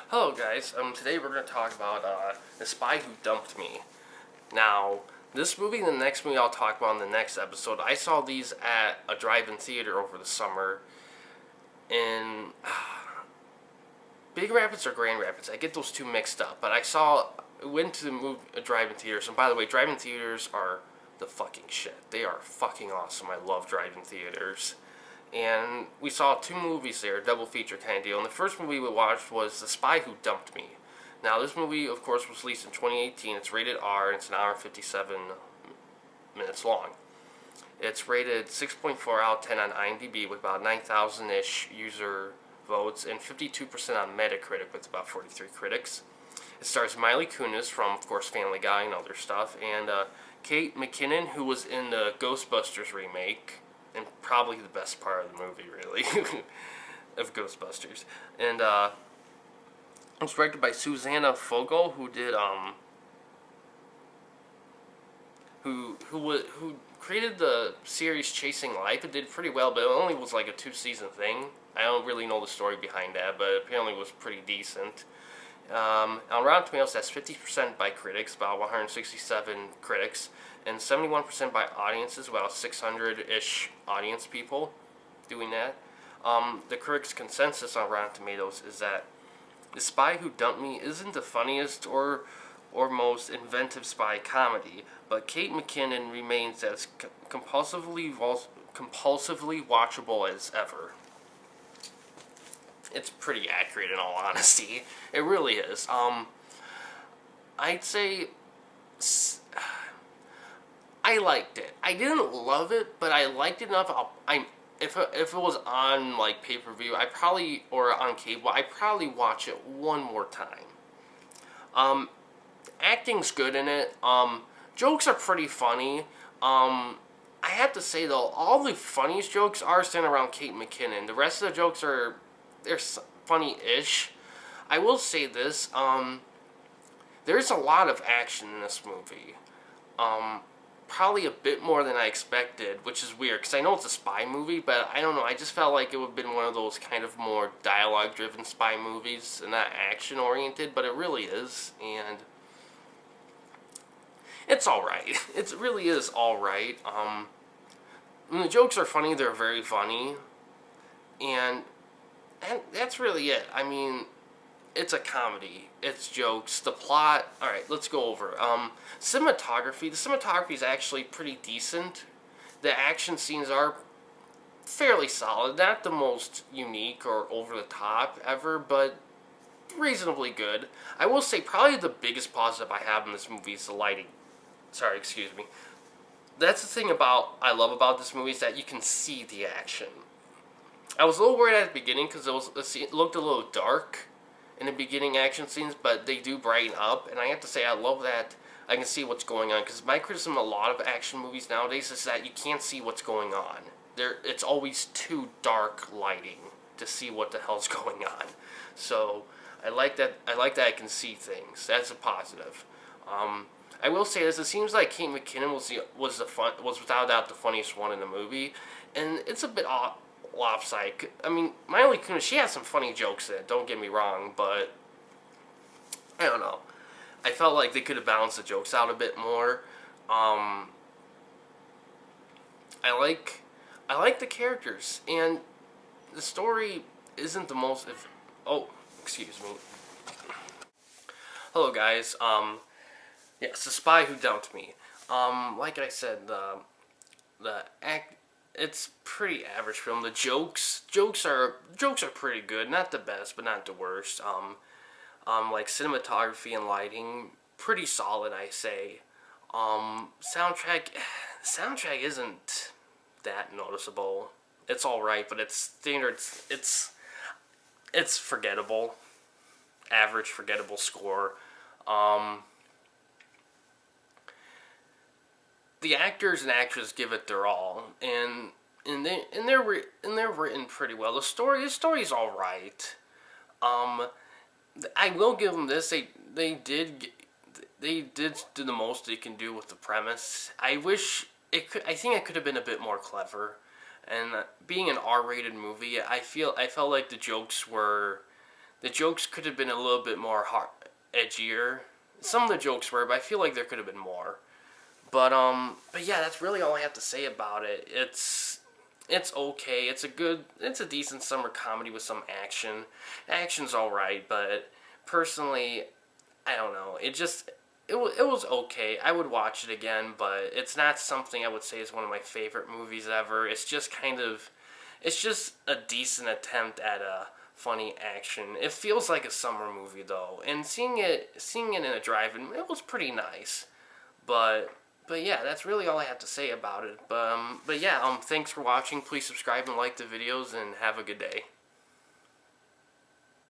Hello guys, today we're going to talk about The Spy Who Dumped Me. Now, this movie and the next movie I'll talk about in the next episode, I saw these at a drive-in theater over the summer in Big Rapids or Grand Rapids. I get those two mixed up, but I went to a drive-in theaters, and by the way, drive-in theaters are the fucking shit. They are fucking awesome. I love drive-in theaters. And we saw two movies there, double feature kind of deal. And the first movie we watched was The Spy Who Dumped Me. Now, this movie, of course, was released in 2018. It's rated R, and it's an hour and 57 minutes long. It's rated 6.4 out of 10 on IMDb with about 9,000-ish user votes and 52% on Metacritic with about 43 critics. It stars Miley Kunis from, of course, Family Guy and other stuff, and Kate McKinnon, who was in the Ghostbusters remake, and probably the best part of the movie, really, of Ghostbusters. And it was directed by Susanna Fogel, who did who created the series Chasing Life. It did pretty well, but it only was like a 2-season thing. I don't really know the story behind that, but apparently it was pretty decent. On Rotten Tomatoes, that's 50% by critics, about 167 critics, and 71% by audiences, about 600-ish audience people doing that. The critics' consensus on Rotten Tomatoes is that The Spy Who Dumped Me isn't the funniest or most inventive spy comedy, but Kate McKinnon remains as compulsively watchable as ever. It's pretty accurate in all honesty. It really is. I'd say I liked it. I didn't love it, but I liked it enough. If it was on like pay-per-view, or on cable, I'd probably watch it one more time. Acting's good in it. Jokes are pretty funny. I have to say though, all the funniest jokes are centered around Kate McKinnon. The rest of the jokes they're funny-ish. I will say this, there's a lot of action in this movie. Probably a bit more than I expected, which is weird, because I know it's a spy movie, but I don't know, I just felt like it would have been one of those kind of more dialogue-driven spy movies, and not action-oriented, but it really is, and it's alright. It really is alright. When the jokes are funny, they're very funny, and that's really it. I mean, it's a comedy. It's jokes. The plot... Alright, let's go over it. Cinematography. The cinematography is actually pretty decent. The action scenes are fairly solid. Not the most unique or over-the-top ever, but reasonably good. I will say probably the biggest positive I have in this movie is the lighting. Sorry, excuse me. That's the thing I love about this movie, is that you can see the action. I was a little worried at the beginning because it looked a little dark in the beginning action scenes, but they do brighten up, and I have to say I love that I can see what's going on, because my criticism of a lot of action movies nowadays is that you can't see what's going on. It's always too dark lighting to see what the hell's going on. So I like that I can see things. That's a positive. I will say this, it seems like Kate McKinnon was without a doubt the funniest one in the movie, and it's a bit lopsided. I mean, Miley Kunis, she has some funny jokes in it, don't get me wrong, but I don't know. I felt like they could have balanced the jokes out a bit more. I like the characters, and the story isn't the most... excuse me. Hello, guys. Yes, The Spy Who Dumped Me. Like I said, it's pretty average film. The jokes are pretty good. Not the best, but not the worst. Like cinematography and lighting, pretty solid, I say. Soundtrack isn't that noticeable. It's alright, but it's standard. It's forgettable. Average, forgettable score. The actors and actresses give it their all, and they're written pretty well. The story's all right. I will give them this. They did do the most they can do with the premise. I think it could have been a bit more clever. And being an R-rated movie, I felt like the jokes were The jokes could have been a little bit more edgier. Some of the jokes were, but I feel like there could have been more. But yeah, that's really all I have to say about it. It's okay. It's a decent summer comedy with some action. Action's all right, but personally, I don't know. It was okay. I would watch it again, but it's not something I would say is one of my favorite movies ever. It's just a decent attempt at a funny action. It feels like a summer movie though, and seeing it in a drive-in, it was pretty nice. But but yeah, that's really all I have to say about it. But yeah, thanks for watching. Please subscribe and like the videos, and have a good day.